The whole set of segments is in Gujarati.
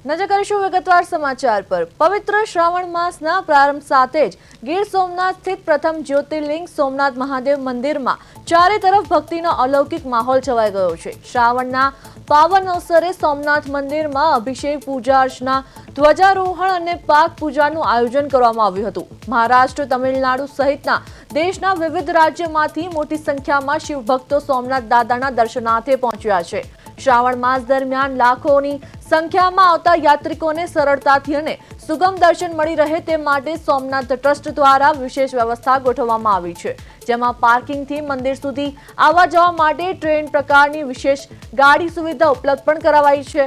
નજર કરીશું વિગતવાર સમાચાર પર। પવિત્ર શ્રાવણ માસના પ્રારંભ સાથે જ ગીર સોમનાથ સ્થિત પ્રથમ જ્યોતિર્લિંગ સોમનાથ મહાદેવ મંદિરમાં ચારે તરફ ભક્તિનો અલૌકિક માહોલ છવાઈ ગયો છે। શ્રાવણના પાવન અવસરે સોમનાથ મંદિરમાં અભિષેક, પૂજા અર્ચના, ધ્વજારોહણ અને પાક પૂજાનું આયોજન કરવામાં આવ્યું હતું। મહારાષ્ટ્ર, તમિલનાડુ સહિતના દેશના વિવિધ રાજ્યોમાંથી મોટી સંખ્યામાં શિવ ભક્તો સોમનાથ દાદાના દર્શનાર્થે પહોંચ્યા છે। શ્રાવણ માસ દરમિયાન લાખોની સંખ્યામાં આવતા યાત્રિકોને સરળતાથી અને સુગમ દર્શન મળી રહે તે માટે સોમનાથ ટ્રસ્ટ દ્વારા વિશેષ વ્યવસ્થા ગોઠવવામાં આવી છે, જેમાં પાર્કિંગથી મંદિર સુધી આવવા જવા માટે ટ્રેન પ્રકારની વિશેષ ગાડી સુવિધા ઉપલબ્ધ પણ કરાવાઈ છે।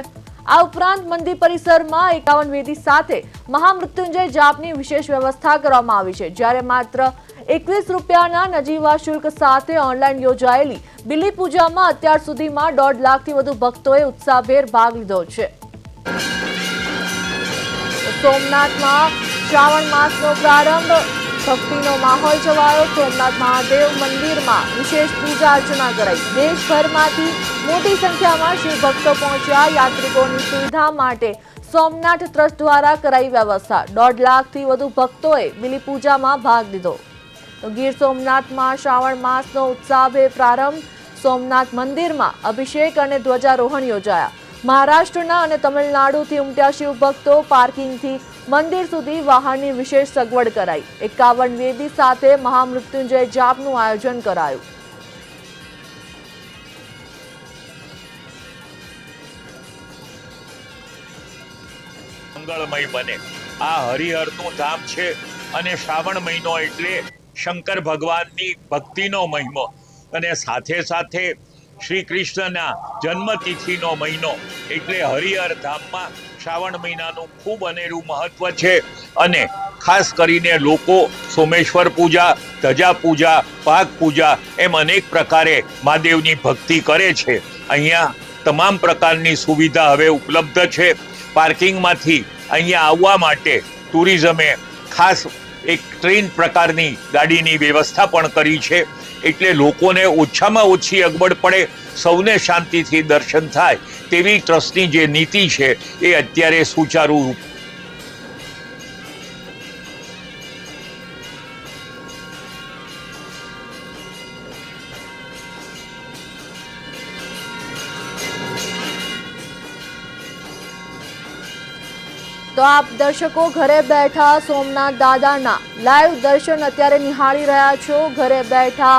આ ઉપરાંત મંદિર પરિસરમાં 51 વેદી સાથે મહામૃત્યુંજય જાપની વિશેષ વ્યવસ્થા કરવામાં આવી છે, જ્યારે માત્ર 21 રૂપિયાના નજીવા શુલ્ક સાથે ઓનલાઈન યોજાયેલી બિલી પૂજામાં અત્યાર સુધીમાં 1.5 લાખથી વધુ ભક્તોએ ઉત્સાહભેર ભાગ લીધો છે। સોમનાથમાં શ્રાવણ માસનો પ્રારંભ, ભક્તિનો માહોલ છવાયો। સોમનાથ મહાદેવ મંદિરમાં વિશેષ પૂજા અર્ચના કરાઈ। દેશભરમાંથી મોટી સંખ્યામાં શિવ ભક્તો પહોંચ્યા। યાત્રિકોની સુવિધા માટે સોમનાથ ટ્રસ્ટ દ્વારા કરાઈ વ્યવસ્થા। 1.5 લાખથી વધુ ભક્તોએ બિલી પૂજામાં ભાગ લીધો। તો ગીર સોમનાથમાં શ્રાવણ માસનો ઉત્સાહભેર પ્રારંભ, સોમનાથ મંદિરમાં અભિષેક અને ધ્વજારોહણ યોજાયા। મહારાષ્ટ્રના અને તમિલનાડુથી ઉમટ્યા શિવ ભક્તો, પાર્કિંગથી મંદિર સુધી વાહનની વિશેષ સગવડ કરાઈ। 51 વેદી સાથે મહામૃત્યુંજય જાપનું આયોજન કરાયું। મંગળમય બને આ હરિહરનું ધામ છે અને શ્રાવણ મહિનો એટલે શંકર ભગવાનની ભક્તિનો મહિમો અને સાથે સાથે શ્રી કૃષ્ણના જન્મતિથિનો મહિનો એટલે હરિહર ધામમાં શ્રાવણ મહિનાનું ખૂબ અનેરું મહત્વ છે। અને ખાસ કરીને લોકો સોમેશ્વર પૂજા, ધજા પૂજા, પાક પૂજા એમ અનેક પ્રકારે મહાદેવની ભક્તિ કરે છે। અહીંયા તમામ પ્રકારની સુવિધા હવે ઉપલબ્ધ છે। પાર્કિંગમાંથી અહીંયા આવવા માટે ટુરિઝમે ખાસ એક ટ્રેન પ્રકારની ગાડીની વ્યવસ્થા પણ કરી છે, એટલે લોકોને ઓછામાં ઓછી અગવડ પડે, સૌને શાંતિથી દર્શન થાય તેવી ટ્રસ્ટની જે નીતિ છે એ અત્યારે સુચારુ તો આપ દર્શકો ઘરે બેઠા સોમનાથ દાદાના લાઈવ દર્શન અત્યારે નિહાળી રહ્યા છો। ઘરે બેઠા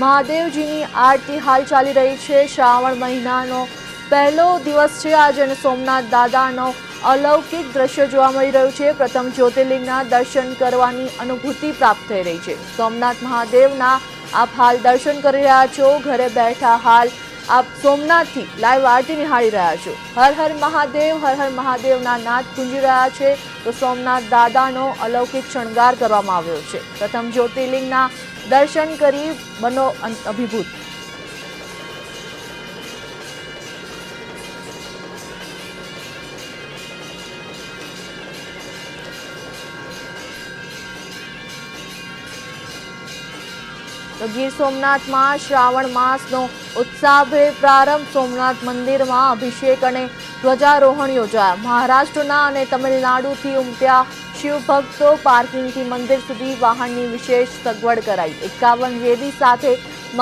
મહાદેવજીની આરતી હાલ ચાલી રહી છે। શ્રાવણ મહિનાનો પહેલો દિવસ છે આજે અને સોમનાથ દાદાનો અલૌકિક દ્રશ્ય જોવા મળી રહ્યું છે। પ્રથમ જ્યોતિર્લિંગના દર્શન કરવાની અનુભૂતિ પ્રાપ્ત થઈ રહી છે। સોમનાથ મહાદેવના આપ હાલ દર્શન કરી રહ્યા છો। ઘરે બેઠા હાલ આપ સોમનાથથી લાઈવ આરતી નિહાળી રહ્યા છો। હર હર મહાદેવ, હર હર મહાદેવના નાદ ગુંજી રહ્યા છે। તો સોમનાથ દાદાનો અલૌકિક શણગાર કરવામાં આવ્યો છે। પ્રથમ જ્યોતિર્લિંગના દર્શન કરી બનો અભિભૂત। તો ગીર સોમનાથમાં શ્રાવણ માસનો ઉત્સાહભેર પ્રારંભ, સોમનાથ મંદિરમાં અભિષેક અને ધ્વજારોહણ યોજાયા। મહારાષ્ટ્રના અને તમિલનાડુથી ઉમટ્યા શિવ ભક્તો, પાર્કિંગથી મંદિર સુધી વાહનની વિશેષ સગવડ કરાઈ। 51 વેદી સાથે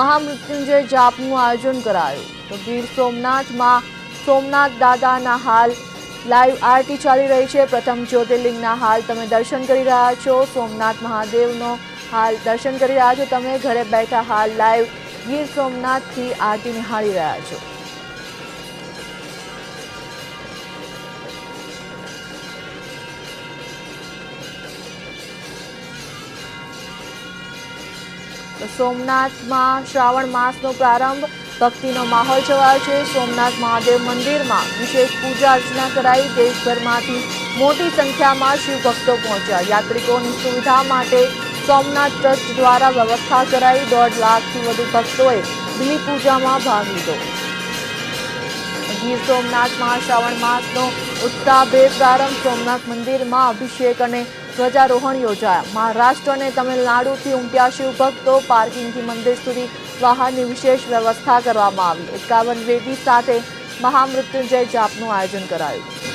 મહામૃત્યુંજય જાપનું આયોજન કરાયું। તો ગીર સોમનાથમાં સોમનાથ દાદાના હાલ લાઈવ આરતી ચાલી રહી છે। પ્રથમ જ્યોતિર્લિંગના હાલ તમે દર્શન કરી રહ્યા છો। સોમનાથ મહાદેવનો હાલ દર્શન કરી રહ્યા છો તમે। ઘરે બેઠા હાલ લાઈવ ગીર સોમનાથથી આરતી નિહાળી રહ્યા છો। તો સોમનાથમાં શ્રાવણ માસનો પ્રારંભ, ભક્તિનો માહોલ છવાયો છે। સોમનાથ મહાદેવ મંદિરમાં વિશેષ પૂજા અર્ચના કરાઈ। દેશભરમાંથી મોટી સંખ્યામાં શિવ ભક્તો પહોંચ્યા। યાત્રિકોની સુવિધા માટે સોમનાથ ટ્રસ્ટ દ્વારા વ્યવસ્થા કરાઈ। 1.5 લાખથી વધુ ભક્તોએ બિલી પૂજામાં ભાગ લીધો। ગીર સોમનાથમાં શ્રાવણ માસનો ઉત્સાહભેર પ્રારંભ, સોમનાથ મંદિરમાં અભિષેક અને ધ્વજારોહણ યોજાયા। મહારાષ્ટ્ર અને તમિલનાડુથી ઉમટ્યા શિવ ભક્તો, પાર્કિંગથી મંદિર સુધી વાહનની વિશેષ વ્યવસ્થા કરવામાં આવી। 51 વેદી સાથે મહામૃત્યુંજય જાપનું આયોજન કરાયું।